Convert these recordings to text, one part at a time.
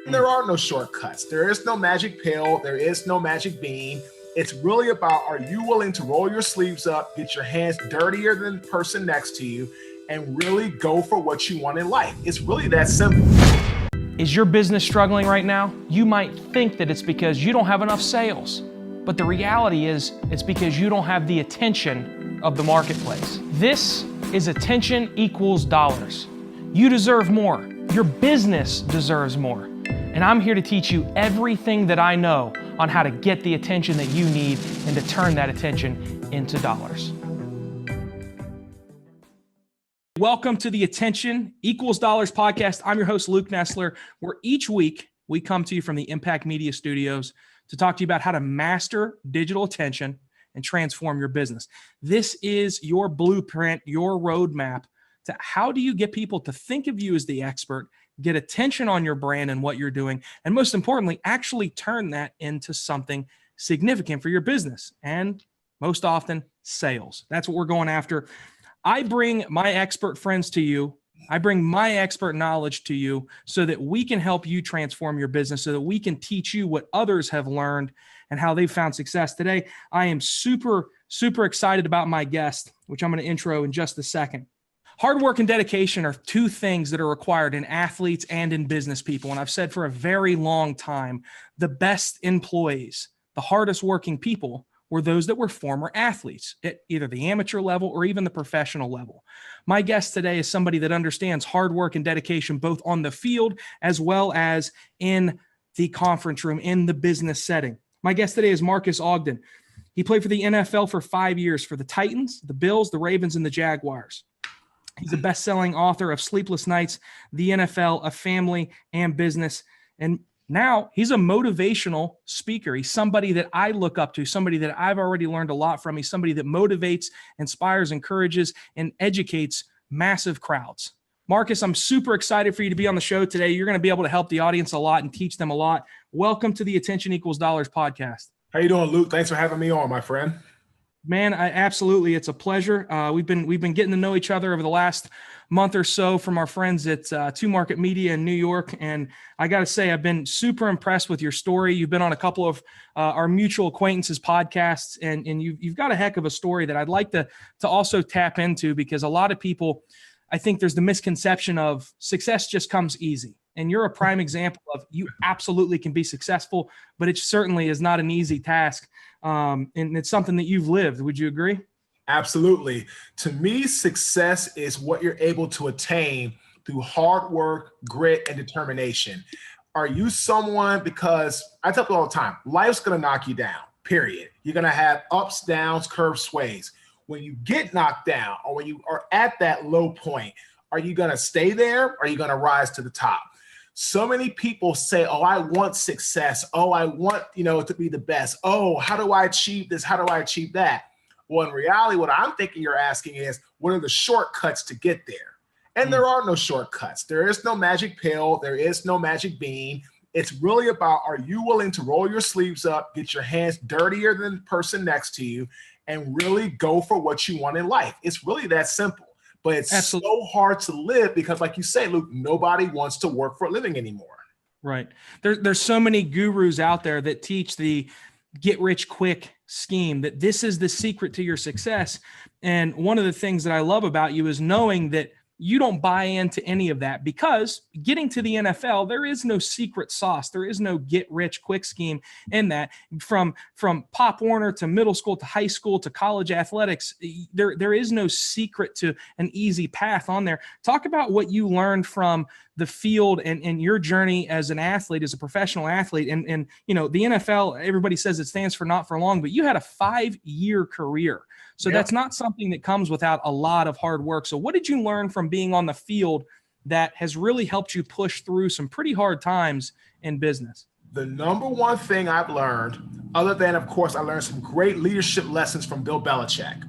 There are no shortcuts. There is no magic pill. There is no magic bean. It's really about, are you willing to roll your sleeves up, get your hands dirtier than the person next to you, and really go for what you want in life? It's really that simple. Is your business struggling right now? You might think that it's because you don't have enough sales, but the reality is it's because you don't have the attention of the marketplace. This is attention equals dollars. You deserve more. Your business deserves more. And I'm here to teach you everything that I know on how to get the attention that you need and to turn that attention into dollars. Welcome to the Attention Equals Dollars podcast. I'm your host, Luke Nestler, where each week we come to you from the Impact Media Studios to talk to you about how to master digital attention and transform your business. This is your blueprint, your roadmap to how do you get people to think of you as the expert, get attention on your brand and what you're doing, and most importantly, actually turn that into something significant for your business, and most often, sales. That's what we're going after. I bring my expert friends to you. I bring my expert knowledge to you so that we can help you transform your business, so that we can teach you what others have learned and how they've found success. Today, I am super excited about my guest, which I'm going to intro in just a second. Hard work and dedication are two things that are required in athletes and in business people. And I've said for a very long time, the best employees, the hardest working people, were those that were former athletes at either the amateur level or even the professional level. My guest today is somebody that understands hard work and dedication both on the field as well as in the conference room, in the business setting. My guest today is Marques Ogden. He played for the NFL for 5 years for the Titans, the Bills, the Ravens, and the Jaguars. He's a best-selling author of Sleepless Nights, the NFL, A Family, and Business. And now he's a motivational speaker. He's somebody that I look up to, somebody that I've already learned a lot from. He's somebody that motivates, inspires, encourages, and educates massive crowds. Marques, I'm super excited for you to be on the show today. You're going to be able to help the audience a lot and teach them a lot. Welcome to the Attention Equals Dollars podcast. How you doing, Luke? Thanks for having me on, my friend. Man, absolutely. It's a pleasure. We've been getting to know each other over the last month or so from our friends at Two Market Media in New York. And I got to say, I've been super impressed with your story. You've been on a couple of our mutual acquaintances podcasts, and you've got a heck of a story that I'd like to also tap into, because a lot of people, I think there's the misconception of success just comes easy. And you're a prime example of you absolutely can be successful, but it certainly is not an easy task. And it's something that you've lived. Would you agree? Absolutely. To me, success is what you're able to attain through hard work, grit, and determination. Are you someone, because I tell people all the time, life's going to knock you down, period. You're going to have ups, downs, curves, sways. When you get knocked down, or when you are at that low point, are you going to stay there? Or are you going to rise to the top? So many people say, oh, I want success. Oh, I want, to be the best. Oh, how do I achieve this? How do I achieve that? Well, in reality, what I'm thinking you're asking is, what are the shortcuts to get there? And there are no shortcuts. There is no magic pill. There is no magic bean. It's really about, are you willing to roll your sleeves up, get your hands dirtier than the person next to you, and really go for what you want in life? It's really that simple. But it's Absolutely. So hard to live because, like you say, Luke, nobody wants to work for a living anymore. Right. There's so many gurus out there that teach the get rich quick scheme, that this is the secret to your success. And one of the things that I love about you is knowing that you don't buy into any of that, because getting to the NFL, there is no secret sauce. There is no get rich quick scheme in that. From Pop Warner to middle school to high school to college athletics, there is no secret to an easy path on there. Talk about what you learned from the field and your journey as an athlete, as a professional athlete. And the NFL, everybody says it stands for not for long, but you had a 5-year career. So That's not something that comes without a lot of hard work. So what did you learn from being on the field that has really helped you push through some pretty hard times in business? The number one thing I've learned, other than, of course, I learned some great leadership lessons from Bill Belichick.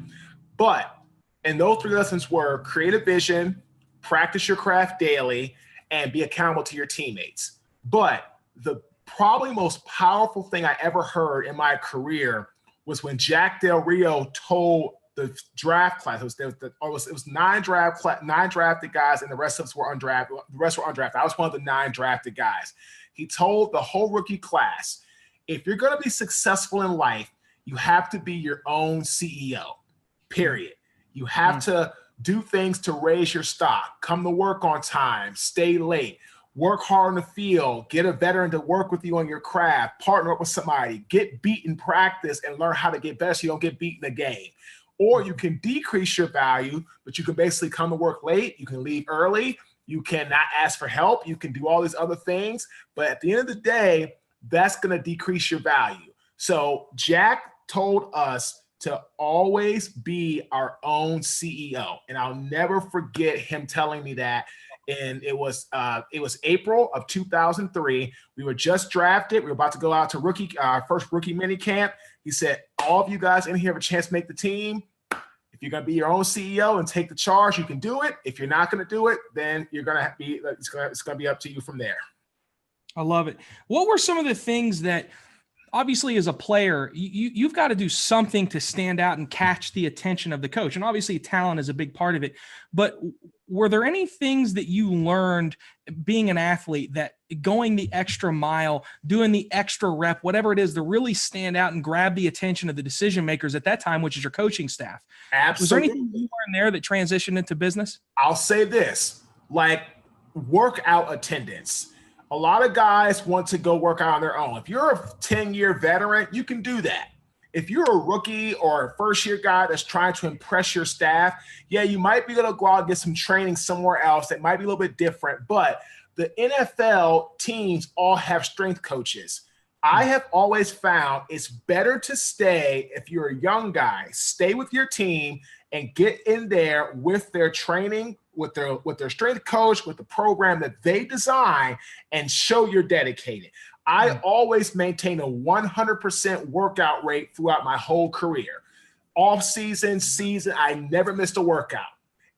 And those 3 lessons were create a vision, practice your craft daily, and be accountable to your teammates. But the probably most powerful thing I ever heard in my career was when Jack Del Rio told the draft class. It was nine drafted guys, and the rest of us were undrafted. The rest were undrafted. I was one of the 9 drafted guys. He told the whole rookie class, if you're going to be successful in life, you have to be your own CEO, period. You have to do things to raise your stock, come to work on time, stay late, work hard in the field, get a veteran to work with you on your craft, partner up with somebody, get beat in practice and learn how to get better so you don't get beat in the game. Or you can decrease your value, but you can basically come to work late, you can leave early, you cannot ask for help, you can do all these other things, but at the end of the day, that's going to decrease your value. So Jack told us to always be our own CEO. And I'll never forget him telling me that. And it was April of 2003. We were just drafted. We were about to go out to our first rookie mini camp. He said, all of you guys in here have a chance to make the team. If you're going to be your own CEO and take the charge, you can do it. If you're not going to do it, then you're going to be, it's going to be up to you from there. I love it. What were some of the things that, obviously, as a player, you've got to do something to stand out and catch the attention of the coach. And obviously talent is a big part of it. But were there any things that you learned being an athlete, that going the extra mile, doing the extra rep, whatever it is, to really stand out and grab the attention of the decision makers at that time, which is your coaching staff? Absolutely. Was there anything you learned there that transitioned into business? I'll say this, like workout attendance. A lot of guys want to go work out on their own. If you're a 10-year veteran, you can do that. If you're a rookie or a first-year guy that's trying to impress your staff, yeah, you might be able to go out and get some training somewhere else that might be a little bit different. But the NFL teams all have strength coaches. I have always found it's better to stay, if you're a young guy, stay with your team and get in there with their training, with their strength coach, with the program that they design, and show you're dedicated. I always maintain a 100% workout rate throughout my whole career. Off season, I never missed a workout.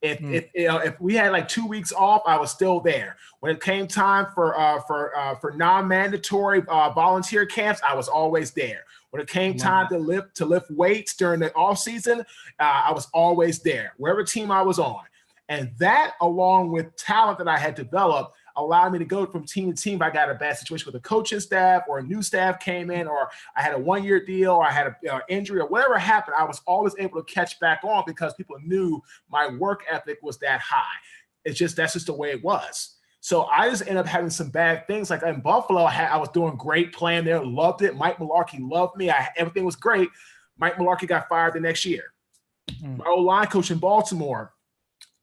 If we had like 2 weeks off, I was still there. When it came time for non-mandatory volunteer camps, I was always there. When it came time to lift weights during the off season, I was always there, wherever team I was on. And that, along with talent that I had developed, allowed me to go from team to team. If I got a bad situation with a coaching staff, or a new staff came in, or I had a 1-year deal, or I had an injury, or whatever happened, I was always able to catch back on because people knew my work ethic was that high. That's just the way it was. So I just ended up having some bad things. Like in Buffalo, I was doing great, playing there, loved it. Mike Mularkey loved me. Everything was great. Mike Mularkey got fired the next year. My old line coach in Baltimore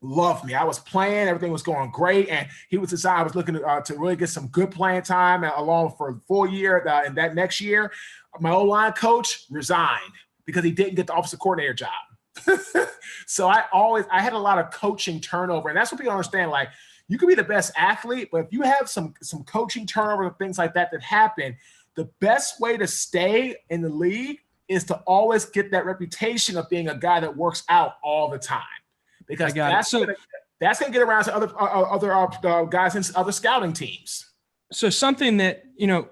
loved me. I was playing, everything was going great, and he was deciding I was looking to really get some good playing time along for a full year. And that next year, my old line coach resigned because he didn't get the offensive coordinator job. So I had a lot of coaching turnover, and that's what people understand. Like, you can be the best athlete, but if you have some coaching turnover and things like that happen, the best way to stay in the league is to always get that reputation of being a guy that works out all the time. Because that's going to get around to other guys in other scouting teams. So something that,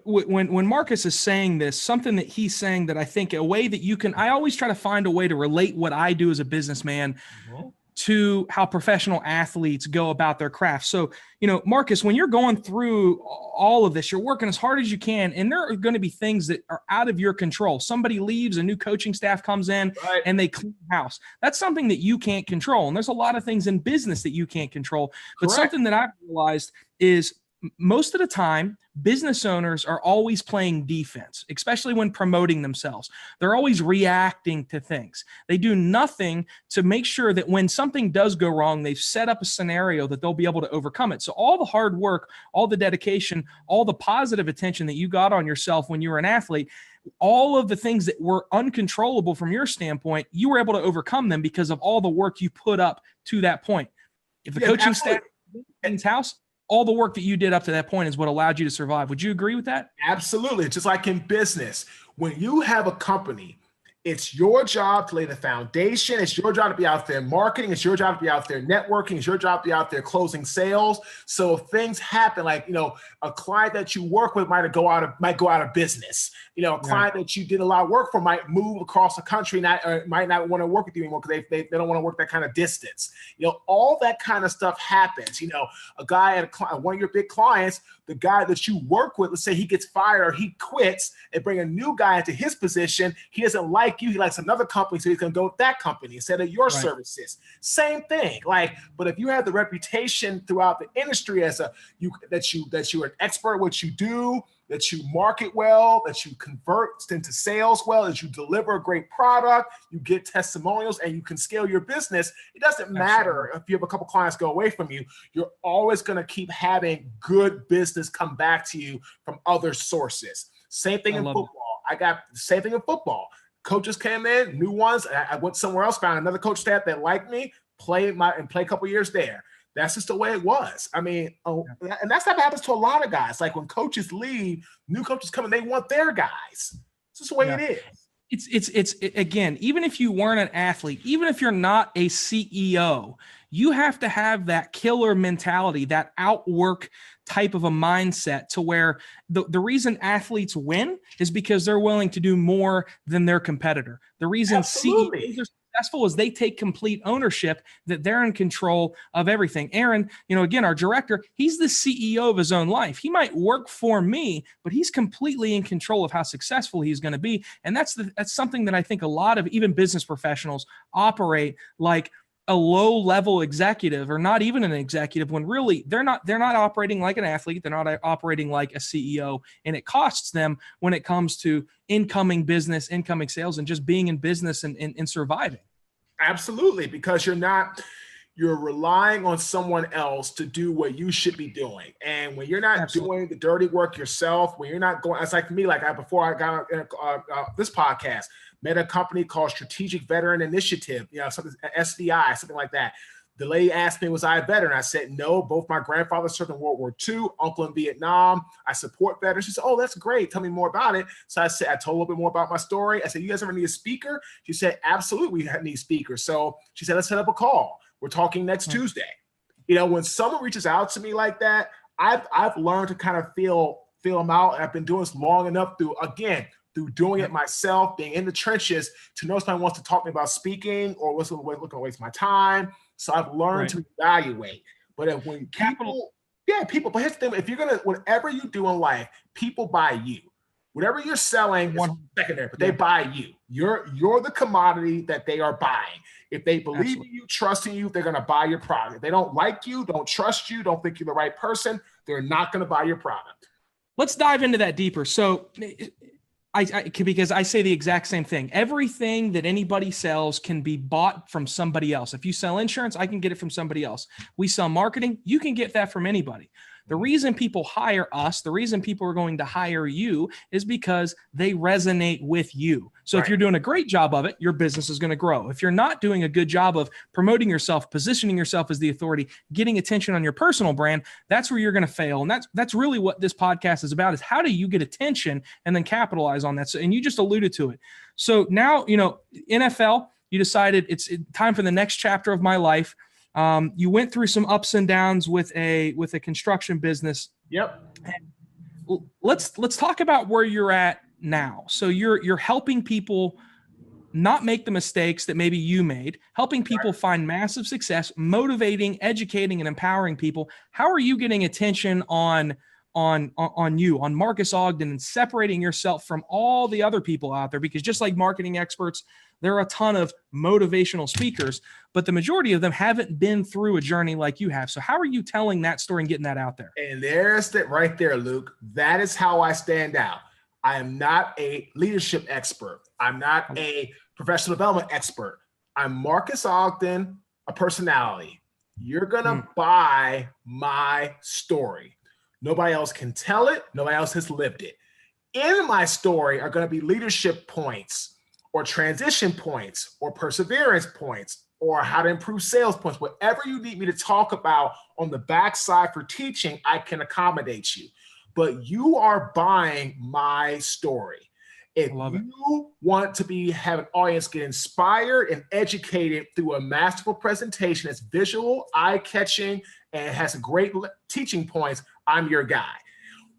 when Marcus is saying this, something that he's saying that I think a way that I always try to find a way to relate what I do as a businessman to how professional athletes go about their craft. So, Marcus, when you're going through all of this, you're working as hard as you can, and there are going to be things that are out of your control. Somebody leaves, a new coaching staff comes in, and they clean the house. That's something that you can't control. And there's a lot of things in business that you can't control. But something that I've realized is most of the time, business owners are always playing defense, especially when promoting themselves. They're always reacting to things. They do nothing to make sure that when something does go wrong, they've set up a scenario that they'll be able to overcome it. So all the hard work, all the dedication, all the positive attention that you got on yourself when you were an athlete, all of the things that were uncontrollable from your standpoint, you were able to overcome them because of all the work you put up to that point. If the coaching staff in his house, all the work that you did up to that point is what allowed you to survive. Would you agree with that? Absolutely. Just like in business, when you have a company It's your job to lay the foundation. It's your job to be out there marketing. It's your job to be out there networking. It's your job to be out there closing sales. So if things happen, like, a client that you work with might go out of business. A client that you did a lot of work for might move across the country, might not want to work with you anymore because they don't want to work that kind of distance. All that kind of stuff happens. A guy at one of your big clients, the guy that you work with, let's say he gets fired or he quits, and bring a new guy into his position. He doesn't like you. He likes another company, so he's going to go with that company instead of your services. Same thing. But if you have the reputation throughout the industry as that you're an expert at what you do, that you market well, that you convert into sales well, that you deliver a great product, you get testimonials, and you can scale your business, it doesn't matter if you have a couple clients go away from you. You're always going to keep having good business come back to you from other sources. Same thing in football. I got the same thing in football. Coaches came in, new ones. I went somewhere else, found another coach staff that liked me, play a couple years there. That's just the way it was. I mean, and that's what happens to a lot of guys. Like when coaches leave, new coaches come in, they want their guys. It's just the way it is. It's again, even if you weren't an athlete, even if you're not a CEO, you have to have that killer mentality, that outwork type of a mindset, to where the reason athletes win is because they're willing to do more than their competitor. The reason CEOs are successful is they take complete ownership, that they're in control of everything. Aaron, again, our director, he's the CEO of his own life. He might work for me, but he's completely in control of how successful he's going to be. And that's something that I think a lot of even business professionals operate like a low-level executive, or not even an executive, when really they're not operating like an athlete. They're not operating like a CEO, and it costs them when it comes to incoming business, incoming sales, and just being in business and surviving. Absolutely, because you're relying on someone else to do what you should be doing. And when you're not doing the dirty work yourself, when you're not going, it's like me, before I got this podcast, met a company called Strategic Veteran Initiative, something SVI, something like that. The lady asked me, was I a veteran? I said, no, both my grandfathers served in World War II, uncle in Vietnam. I support veterans. She said, oh, that's great. Tell me more about it. So I told a little bit more about my story. I said, you guys ever need a speaker? She said, absolutely, we need speakers. So she said, let's set up a call. We're talking next Tuesday. When someone reaches out to me like that, I've learned to kind of feel them out. And I've been doing this long enough through doing it myself, being in the trenches, to know if someone wants to talk to me about speaking or what's looking to waste my time. So I've learned to evaluate. But when people, but here's the thing: whatever you do in life, people buy you. Whatever you're selling is secondary, but they buy you. You're the commodity that they are buying. If they believe in you, trust in you, they're going to buy your product. If they don't like you, don't trust you, don't think you're the right person, they're not going to buy your product. Let's dive into that deeper. So because I say the exact same thing. Everything that anybody sells can be bought from somebody else. If you sell insurance, I can get it from somebody else. We sell marketing, you can get that from anybody. The reason people hire us, the reason people are going to hire you, is because they resonate with you. So if you're doing a great job of it, your business is going to grow. If you're not doing a good job of promoting yourself, positioning yourself as the authority, getting attention on your personal brand, that's where you're going to fail. And that's really what this podcast is about, is how do you get attention and then capitalize on that? So, and you just alluded to it. So now, NFL, you decided it's time for the next chapter of my life. You went through some ups and downs with a construction business. Yep. Let's talk about where you're at now. So you're helping people not make the mistakes that maybe you made, helping people find massive success, motivating, educating, and empowering people. How are you getting attention on Marques Ogden, and separating yourself from all the other people out there? Because just like marketing experts, there are a ton of motivational speakers, but the majority of them haven't been through a journey like you have. So how are you telling that story and getting that out there? And there's that right there, Luke. That is how I stand out. I am not a leadership expert. I'm not a professional development expert. I'm Marques Ogden, a personality. You're going to buy my story. Nobody else can tell it. Nobody else has lived it. In my story are going to be leadership points, or transition points, or perseverance points, or how to improve sales points. Whatever you need me to talk about on the backside for teaching, I can accommodate you. But you are buying my story. If I love it. you want to have an audience get inspired and educated through a masterful presentation that's visual, eye-catching, and has great teaching points, I'm your guy.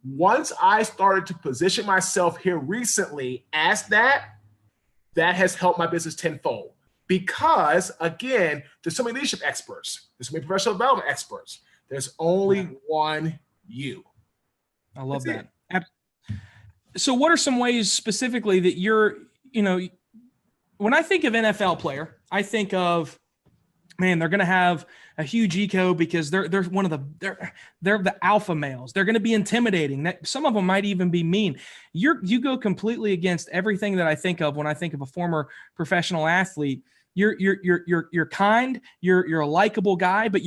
Once I started to position myself here recently as that has helped my business tenfold. Because again, there's so many leadership experts, there's so many professional development experts. There's only one you. I love that. So what are some ways specifically that you're, when I think of NFL player, I think of, man, they're going to have a huge ego because they're the alpha males. They're going to be intimidating. That some of them might even be mean. You go completely against everything that I think of when I think of a former professional athlete. You're kind, you're a likable guy, but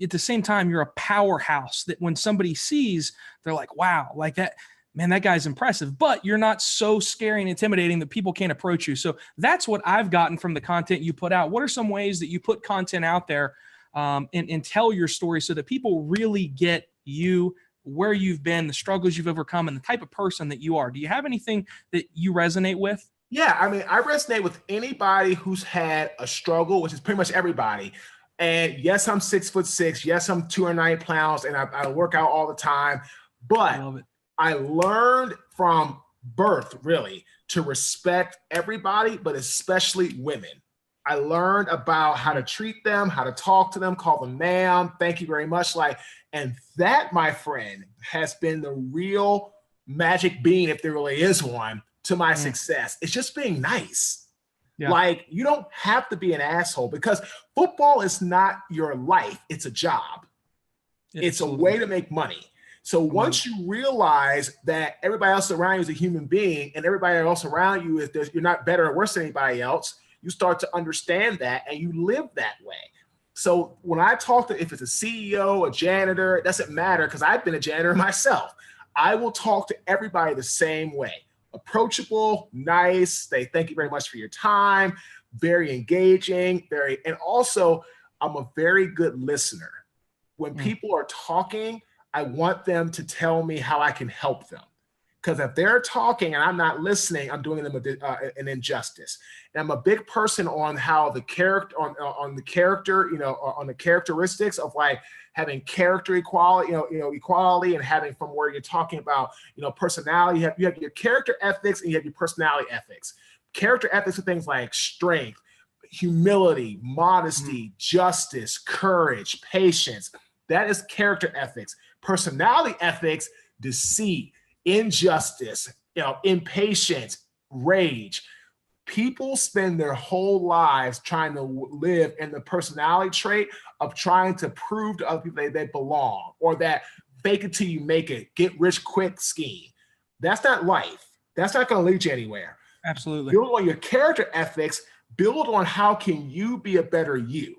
at the same time, you're a powerhouse that when somebody sees, they're like, wow, like that, man, that guy's impressive, but you're not so scary and intimidating that people can't approach you. So that's what I've gotten from the content you put out. What are some ways that you put content out there and tell your story so that people really get you, where you've been, the struggles you've overcome, and the type of person that you are? Do you have anything that you resonate with? Yeah, I mean, I resonate with anybody who's had a struggle, which is pretty much everybody. And yes, I'm 6'6". Yes, I'm 290 pounds, and I work out all the time. But I learned from birth, really, to respect everybody, but especially women. I learned about how to treat them, how to talk to them, call them ma'am, thank you very much. And that, my friend, has been the real magic bean, if there really is one, to my success. It's just being nice. Yeah. You don't have to be an asshole, because football is not your life. It's a job. It's a way to make money. So once you realize that everybody else around you is a human being, and everybody else around you you're not better or worse than anybody else, you start to understand that and you live that way. So when I talk if it's a CEO, a janitor, it doesn't matter, because I've been a janitor myself. I will talk to everybody the same way. Approachable, nice, say thank you very much for your time, very engaging, and also I'm a very good listener. When people are talking, I want them to tell me how I can help them. Because if they're talking and I'm not listening, I'm doing them an injustice. And I'm a big person on how the character, on the character, on the characteristics of having character equality, equality, and having from where you're talking about, personality. You have your character ethics and you have your personality ethics. Character ethics are things like strength, humility, modesty, justice, courage, patience. That is character ethics. Personality ethics, deceit, injustice, impatience, rage. People spend their whole lives trying to live in the personality trait of trying to prove to other people they belong, or that fake it till you make it, get rich quick scheme. That's not life. That's not going to lead you anywhere. Absolutely. Build on your character ethics. Build on how can you be a better you.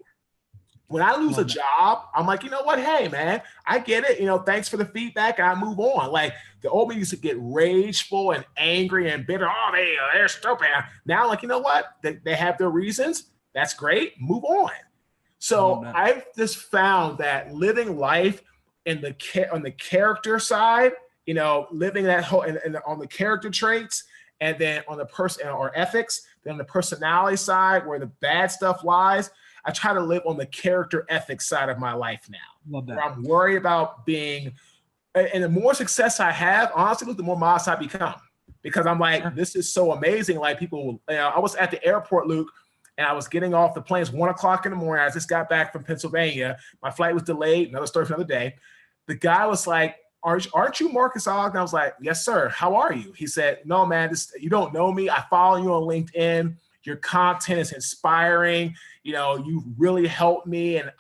When I lose a job, I'm like, you know what? Hey, man, I get it. Thanks for the feedback. And I move on. The old me used to get rageful and angry and bitter. Oh, they're stupid. Now, you know what? They have their reasons. That's great. Move on. So I've just found that living life on the character side, living that whole and on the character traits, and then on the person or ethics, then on the personality side where the bad stuff lies, I try to live on the character ethics side of my life now. Love that. Where I'm worried about being, and the more success I have, honestly, the more modest I become, because I'm like, this is so amazing. People, I was at the airport, Luke, and I was getting off the plane. It's 1 o'clock in the morning. I just got back from Pennsylvania. My flight was delayed. Another story for another day. The guy was like, aren't you Marques Ogden? I was like, yes, sir. How are you? He said, no, man, you don't know me. I follow you on LinkedIn. Your content is inspiring. You really helped me and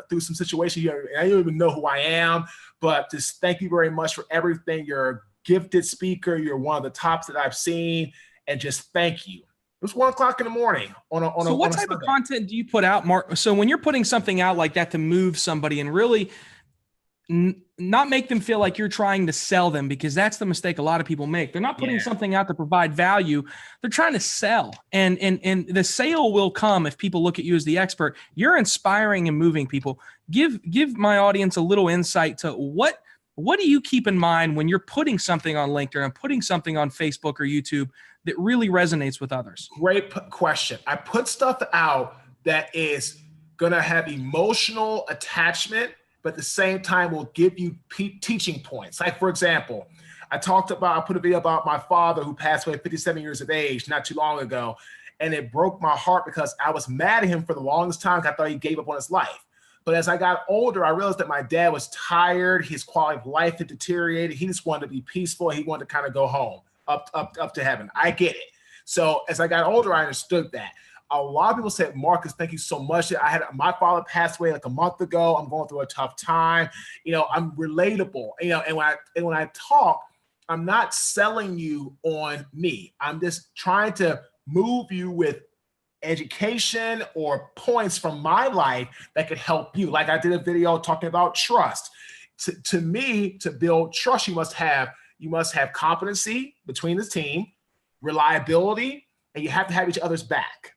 through some situations. I don't even know who I am, but just thank you very much for everything. You're a gifted speaker. You're one of the tops that I've seen, and just thank you. It was 1 o'clock in the morning So what type of content do you put out, Mark? So when you're putting something out like that to move somebody and really not make them feel like you're trying to sell them, because that's the mistake a lot of people make. They're not putting something out to provide value. They're trying to sell, and the sale will come if people look at you as the expert. You're inspiring and moving people. Give my audience a little insight to what What do you keep in mind when you're putting something on LinkedIn and putting something on Facebook or YouTube that really resonates with others? Great question. I put stuff out that is going to have emotional attachment, but at the same time will give you teaching points. Like, for example, I put a video about my father who passed away at 57 years of age not too long ago. And it broke my heart because I was mad at him for the longest time. I thought he gave up on his life. But as I got older, I realized that my dad was tired. His quality of life had deteriorated. He just wanted to be peaceful. He wanted to kind of go home, up to heaven. I get it. So as I got older, I understood that. A lot of people said, Marques, thank you so much. My father passed away like a month ago. I'm going through a tough time. I'm relatable. And when I talk, I'm not selling you on me. I'm just trying to move you with education or points from my life that could help you. Like I did a video talking about trust. To me, to build trust, you must have competency between the team, reliability, and you have to have each other's back.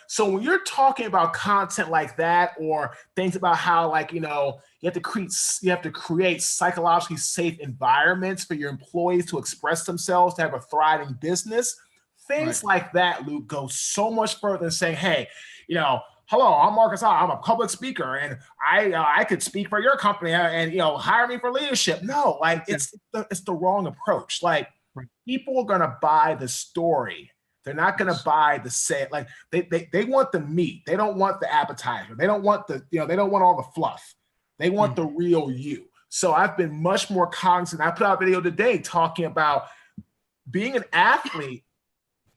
So when you're talking about content like that, or things about how, like, you have to create psychologically safe environments for your employees to express themselves, to have a thriving business, things like that, Luke, go so much further than saying, hey, hello, I'm Marques Ogden. I'm a public speaker, and I could speak for your company, and hire me for leadership. No, like it's the wrong approach. Like people are gonna buy the story. They're not gonna buy the set. Like they want the meat. They don't want the appetizer. They don't want they don't want all the fluff. They want the real you. So I've been much more cognizant. I put out a video today talking about being an athlete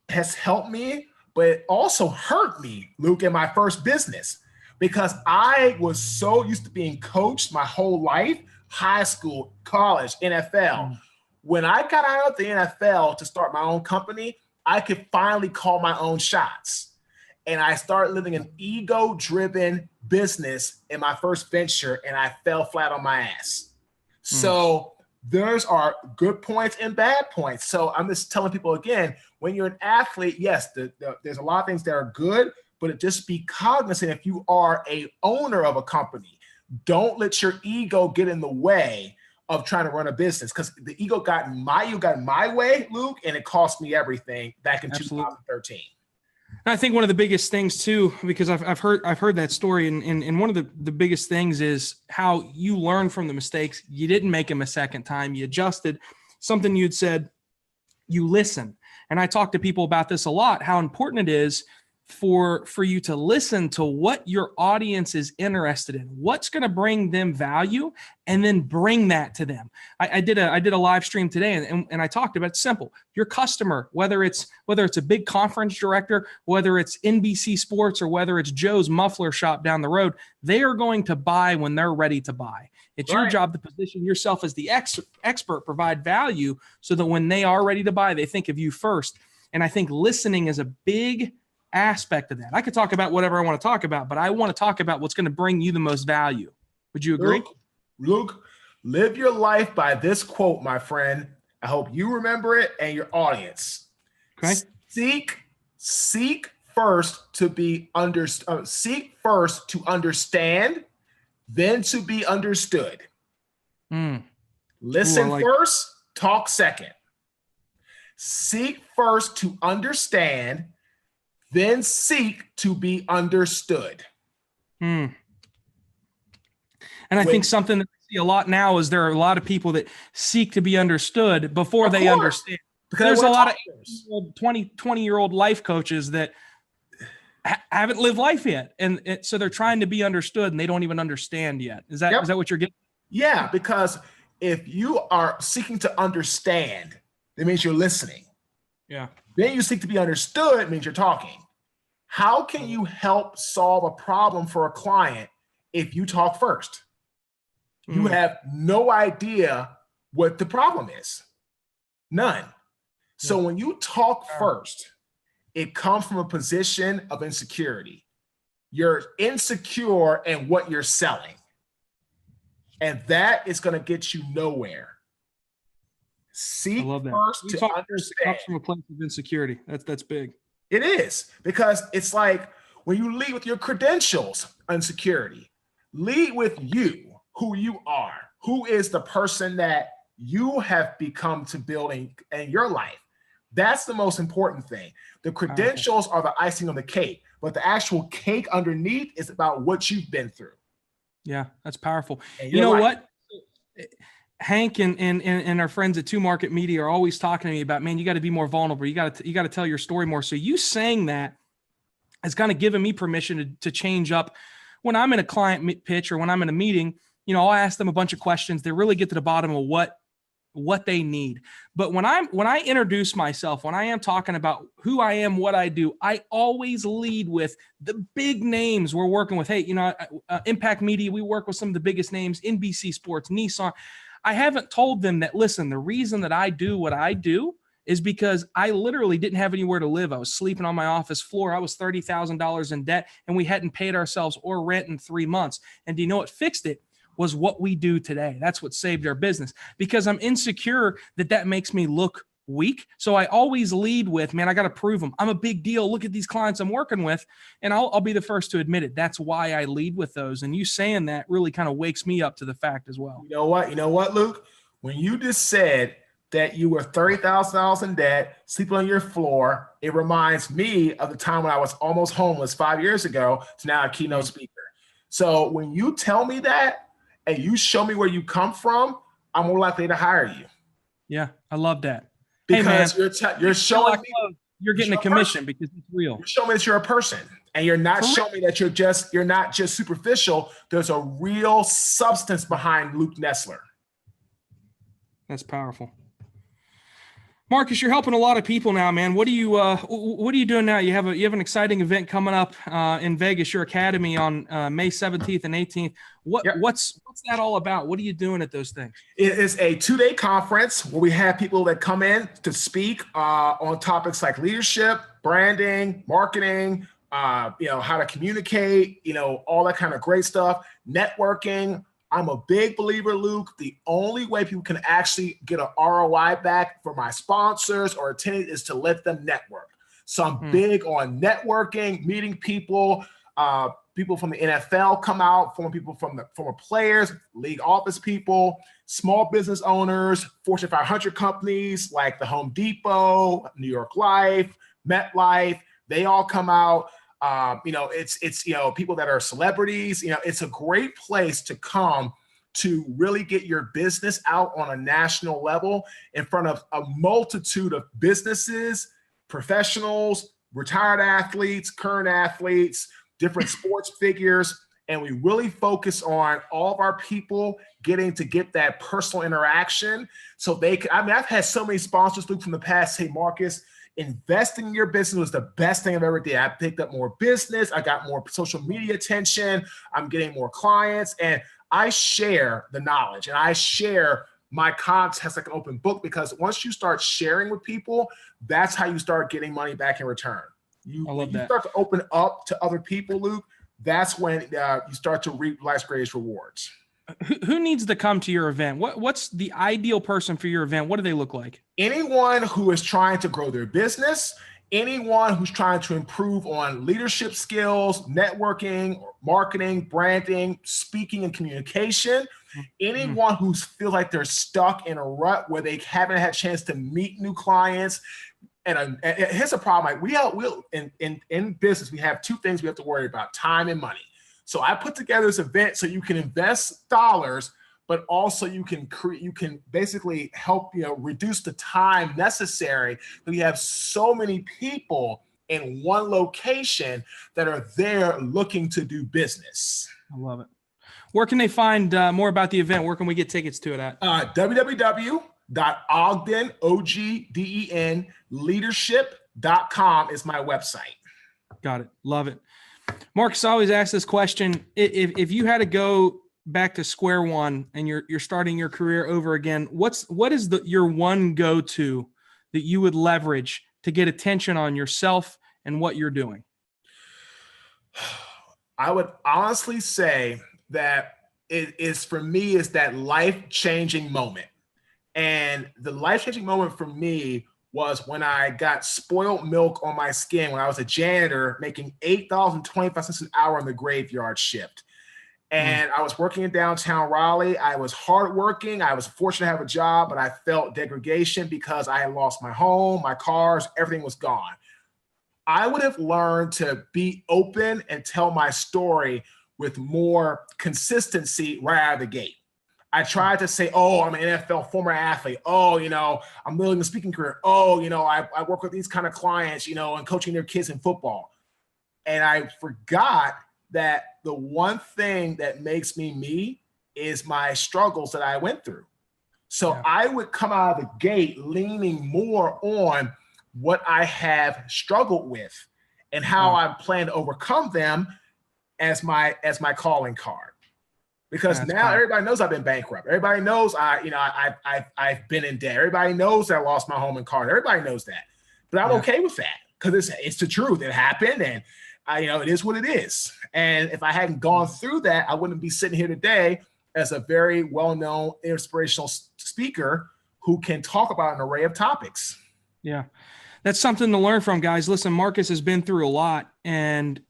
has helped me, but it also hurt me, Luke, in my first business, because I was so used to being coached my whole life, high school, college, NFL. When I got out of the NFL to start my own company, I could finally call my own shots. And I started living an ego-driven business in my first venture, and I fell flat on my ass. So there's are good points and bad points. So I'm just telling people again, when you're an athlete, yes, there's a lot of things that are good, but just be cognizant if you are a owner of a company. Don't let your ego get in the way of trying to run a business, because the ego got in my way, Luke, and it cost me everything back in 2013. And I think one of the biggest things too, because I've heard that story, and one of the biggest things is how you learn from the mistakes. You didn't make them a second time. You adjusted. Something you'd said, you listen. And I talk to people about this a lot, how important it is for you to listen to what your audience is interested in, what's going to bring them value, and then bring that to them. I did a live stream today, and I talked about, it's simple. Your customer, whether it's a big conference director, whether it's NBC Sports, or whether it's Joe's muffler shop down the road, they are going to buy when they're ready to buy. It's your job to position yourself as the expert, provide value, so that when they are ready to buy, they think of you first. And I think listening is a big aspect of that. I could talk about whatever I want to talk about, but I want to talk about what's going to bring you the most value. Would you agree? Luke, live your life by this quote, my friend. I hope you remember it and your audience. Okay. Seek first to be seek first to understand, then to be understood. Listen first, talk second. Seek first to understand, then seek to be understood. And I think something that we see a lot now is there are a lot of people that seek to be understood before they understand. Because there's a lot of 20-year-old life coaches that haven't lived life yet. And so they're trying to be understood and they don't even understand yet. Is that what you're getting? Yeah, because if you are seeking to understand, that means you're listening. Yeah. Then you seek to be understood, means you're talking. How can you help solve a problem for a client if you talk first? You have no idea what the problem is. None. So when you talk first, it comes from a position of insecurity. You're insecure in what you're selling. And that is going to get you nowhere. Seek first to understand. Comes from a place of insecurity. That's big. It is, because it's like when you lead with your credentials, insecurity. Lead with you, who you are, who is the person that you have become to building in your life. That's the most important thing. The credentials are the icing on the cake, but the actual cake underneath is about what you've been through. Yeah, that's powerful. And you know what? Hank and our friends at 2 Market Media are always talking to me about, man, you got to be more vulnerable. You got to tell your story more. So you saying that has kind of given me permission to change up when I'm in a client pitch or when I'm in a meeting. I'll ask them a bunch of questions. They really get to the bottom of what they need. But when I introduce myself, when I am talking about who I am, what I do, I always lead with the big names we're working with. Hey, Impact Media, we work with some of the biggest names, NBC Sports, Nissan. I haven't told them that, listen, the reason that I do what I do is because I literally didn't have anywhere to live. I was sleeping on my office floor. I was $30,000 in debt, and we hadn't paid ourselves or rent in 3 months. And do you know what fixed it? Was what we do today. That's what saved our business, because I'm insecure that makes me look weak. So I always lead with, man, I got to prove them. I'm a big deal. Look at these clients I'm working with. And I'll be the first to admit it. That's why I lead with those. And you saying that really kind of wakes me up to the fact as well. You know what, Luke? When you just said that you were $30,000 in debt, sleeping on your floor, it reminds me of the time when I was almost homeless 5 years ago to now a keynote speaker. So when you tell me that and you show me where you come from, I'm more likely to hire you. Yeah, I love that. Because you're showing me you're getting a commission because it's real. You're showing me that you're a person, and you're not showing me that you're not just superficial. There's a real substance behind Luke Nessler. That's powerful. Marques, you're helping a lot of people now, man. What are you doing now? You have an exciting event coming up in Vegas, your academy on May 17th and 18th. What's that all about? What are you doing at those things? It is a 2-day conference where we have people that come in to speak on topics like leadership, branding, marketing, how to communicate, all that kind of great stuff, networking. I'm a big believer, Luke. The only way people can actually get an ROI back for my sponsors or attending is to let them network. So I'm big on networking, meeting people. People from the NFL come out, former players, league office people, small business owners, Fortune 500 companies like the Home Depot, New York Life, MetLife. They all come out. It's people that are celebrities. It's a great place to come to really get your business out on a national level in front of a multitude of businesses, professionals, retired athletes, current athletes, different sports figures. And we really focus on all of our people getting to get that personal interaction. So I've had so many sponsors, Luke, from the past say, Marques, investing in your business was the best thing I've ever did. I picked up more business. I got more social media attention. I'm getting more clients. And I share the knowledge and I share my content like an open book, because once you start sharing with people, that's how you start getting money back in return. You start to open up to other people, Luke, that's when you start to reap life's greatest rewards. Who needs to come to your event? What's the ideal person for your event? What do they look like? Anyone who is trying to grow their business, anyone who's trying to improve on leadership skills, networking, marketing, branding, speaking, and communication, anyone who feels like they're stuck in a rut where they haven't had a chance to meet new clients. And here's a problem. In business, we have 2 things we have to worry about: time and money. So I put together this event so you can invest dollars, but also you can basically help reduce the time necessary. We have so many people in one location that are there looking to do business. I love it. Where can they find more about the event? Where can we get tickets to it at? www.ogden, OGDEN, leadership.com is my website. Got it. Love it. Marques, I always ask this question. If you had to go back to square one and you're starting your career over again, what is your one go-to that you would leverage to get attention on yourself and what you're doing? I would honestly say that it is, for me, is that life-changing moment. And the life-changing moment for me was when I got spoiled milk on my skin when I was a janitor making $8.25 an hour on the graveyard shift. And I was working in downtown Raleigh. I was hardworking. I was fortunate to have a job, but I felt degradation because I had lost my home, my cars, everything was gone. I would have learned to be open and tell my story with more consistency right out of the gate. I tried to say, oh, I'm an NFL former athlete. Oh, I'm building a speaking career. Oh, I work with these kind of clients, and coaching their kids in football. And I forgot that the one thing that makes me me is my struggles that I went through. So I would come out of the gate leaning more on what I have struggled with and how I plan to overcome them as my calling card. Because now everybody knows I've been bankrupt. Everybody knows I've been in debt. Everybody knows I lost my home and car. Everybody knows that. But I'm okay with that because it's the truth. It happened, and it is what it is. And if I hadn't gone through that, I wouldn't be sitting here today as a very well-known inspirational speaker who can talk about an array of topics. Yeah, that's something to learn from, guys. Listen, Marques has been through a lot, and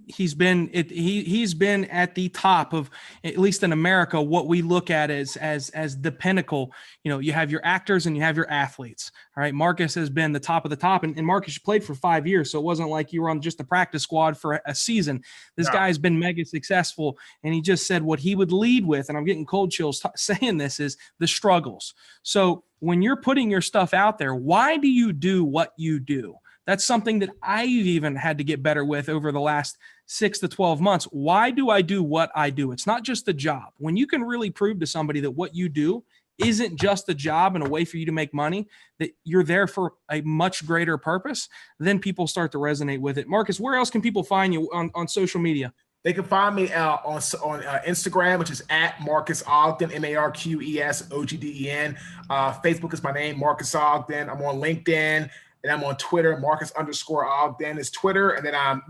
he's been at the top of, at least in America, what we look at as the pinnacle. You have your actors and you have your athletes. All right. Marques has been the top of the top, and Marques, you played for 5 years. So it wasn't like you were on just the practice squad for a season. This guy has been mega successful. And he just said what he would lead with, and I'm getting cold chills saying this, is the struggles. So when you're putting your stuff out there, why do you do what you do? That's something that I've even had to get better with over the last 6 to 12 months. Why do I do what I do? It's not just a job. When you can really prove to somebody that what you do isn't just a job and a way for you to make money, that you're there for a much greater purpose, then people start to resonate with it. Marques, where else can people find you on social media? They can find me on Instagram, which is at Marques Ogden, MarquesOgden. Facebook is my name, Marques Ogden. I'm on LinkedIn. And I'm on Twitter, Marques_Ogden is Twitter. And then I'm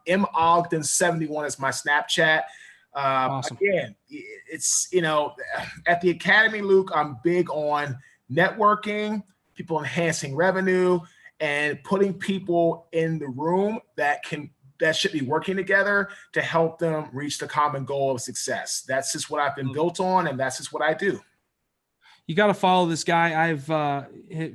M Ogden71 is my Snapchat. Awesome. Again, it's, at the Academy, Luke, I'm big on networking, people enhancing revenue, and putting people in the room that should be working together to help them reach the common goal of success. That's just what I've been built on, and that's just what I do. You got to follow this guy. I've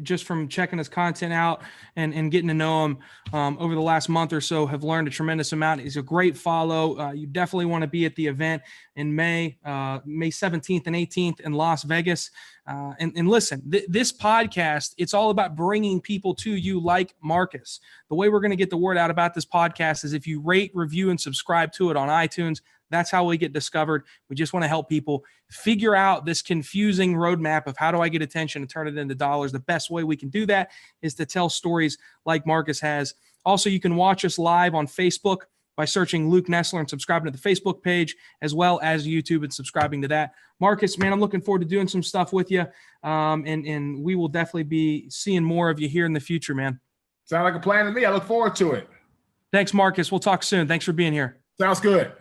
just from checking his content out and getting to know him over the last month or so, have learned a tremendous amount. He's a great follow. You definitely want to be at the event in May 17th and 18th in Las Vegas. And listen, this podcast, it's all about bringing people to you like Marques. The way we're going to get the word out about this podcast is if you rate, review, and subscribe to it on iTunes. That's how we get discovered. We just want to help people figure out this confusing roadmap of how do I get attention and turn it into dollars. The best way we can do that is to tell stories like Marques has. Also, you can watch us live on Facebook by searching Luke Nessler and subscribing to the Facebook page, as well as YouTube and subscribing to that. Marques, man, I'm looking forward to doing some stuff with you. And we will definitely be seeing more of you here in the future, man. Sounds like a plan to me. I look forward to it. Thanks, Marques. We'll talk soon. Thanks for being here. Sounds good.